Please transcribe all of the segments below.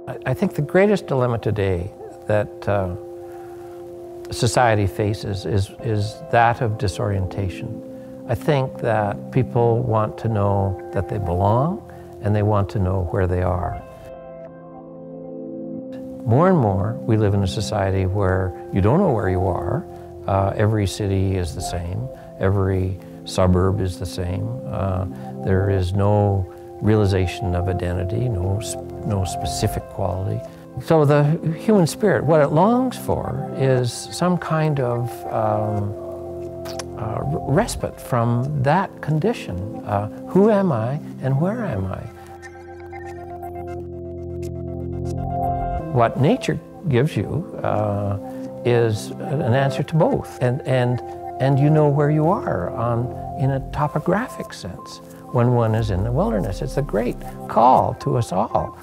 I think the greatest dilemma today that society faces is that of disorientation. I think that people want to know that they belong and they want to know where they are. More and more, we live in a society where you don't know where you are. Every city is the same. Every suburb is the same. There is no realization of identity, no specific quality. So the human spirit, what it longs for is some kind of respite from that condition. Who am I and where am I? What nature gives you is an answer to both, and you know where you are in a topographic sense when one is in the wilderness. It's a great call to us all.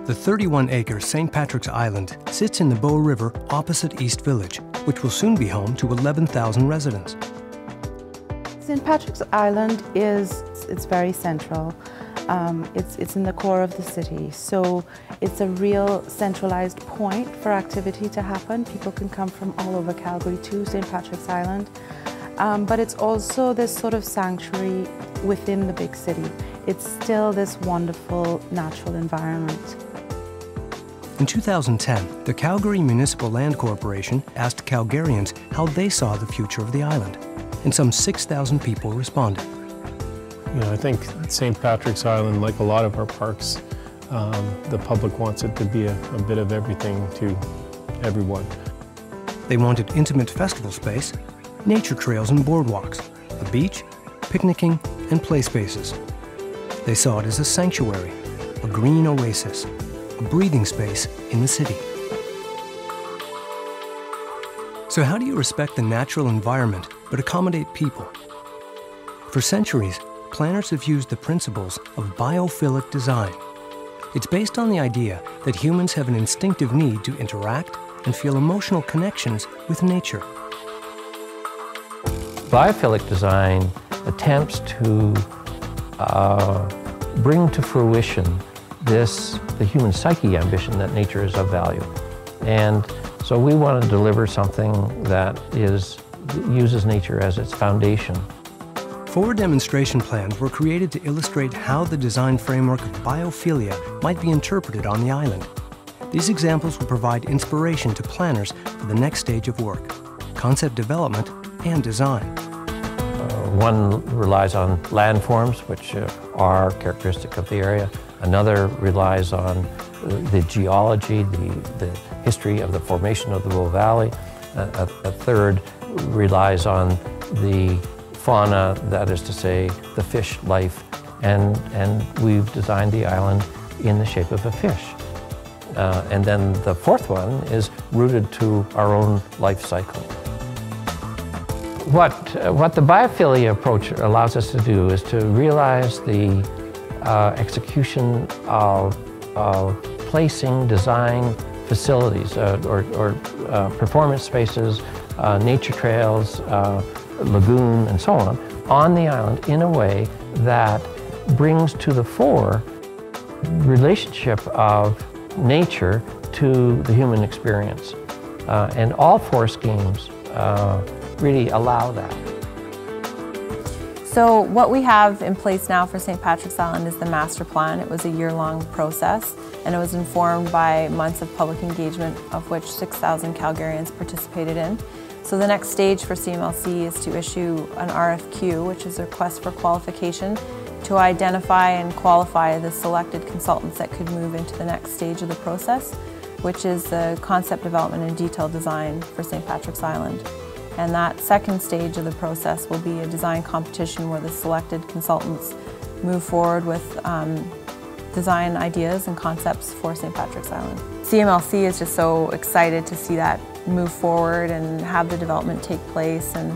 The 31-acre St. Patrick's Island sits in the Bow River opposite East Village, which will soon be home to 11,000 residents. St. Patrick's Island it's very central. It's in the core of the city, so it's a real centralized point for activity to happen. People can come from all over Calgary to St. Patrick's Island, but it's also this sort of sanctuary within the big city. It's still this wonderful natural environment. In 2010, the Calgary Municipal Land Corporation asked Calgarians how they saw the future of the island, and some 6,000 people responded. You know, I think St. Patrick's Island, like a lot of our parks, the public wants it to be a bit of everything to everyone. They wanted intimate festival space, nature trails and boardwalks, a beach, picnicking, and play spaces. They saw it as a sanctuary, a green oasis, a breathing space in the city. So how do you respect the natural environment but accommodate people? For centuries, planners have used the principles of biophilic design. It's based on the idea that humans have an instinctive need to interact and feel emotional connections with nature. Biophilic design attempts to bring to fruition the human psyche ambition that nature is of value. And so we want to deliver something that uses nature as its foundation. 4 demonstration plans were created to illustrate how the design framework of biophilia might be interpreted on the island. These examples will provide inspiration to planners for the next stage of work, concept development and design. One relies on landforms, which are characteristic of the area. Another relies on the geology, the history of the formation of the Bow Valley. A third relies on the fauna, that is to say, the fish life. And we've designed the island in the shape of a fish. And then the fourth one is rooted to our own life cycle. What the biophilia approach allows us to do is to realize the execution of placing design facilities or performance spaces, nature trails, lagoon, and so on the island in a way that brings to the fore relationship of nature to the human experience. And all 4 schemes really allow that. So what we have in place now for St. Patrick's Island is the master plan. It was a year-long process, and it was informed by months of public engagement, of which 6,000 Calgarians participated in. So the next stage for CMLC is to issue an RFQ, which is a request for qualification, to identify and qualify the selected consultants that could move into the next stage of the process, which is the concept development and detailed design for St. Patrick's Island. And that second stage of the process will be a design competition where the selected consultants move forward with design ideas and concepts for St. Patrick's Island. CMLC is just so excited to see that move forward and have the development take place and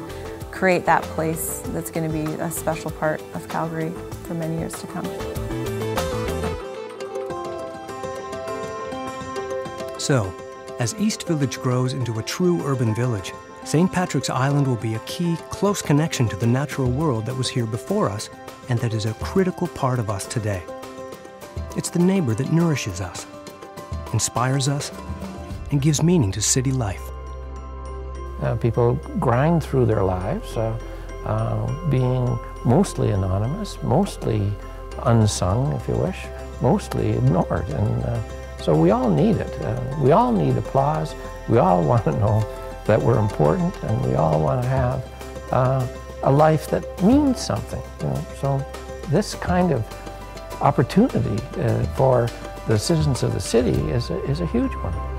create that place that's going to be a special part of Calgary for many years to come. So, As East Village grows into a true urban village, St. Patrick's Island will be a key, close connection to the natural world that was here before us and that is a critical part of us today. It's the neighbor that nourishes us, inspires us, and gives meaning to city life. People grind through their lives being mostly anonymous, mostly unsung, if you wish, mostly ignored. And so we all need it. We all need applause. We all want to know that we're important, and we all want to have a life that means something. So this kind of opportunity for the citizens of the city is a huge one.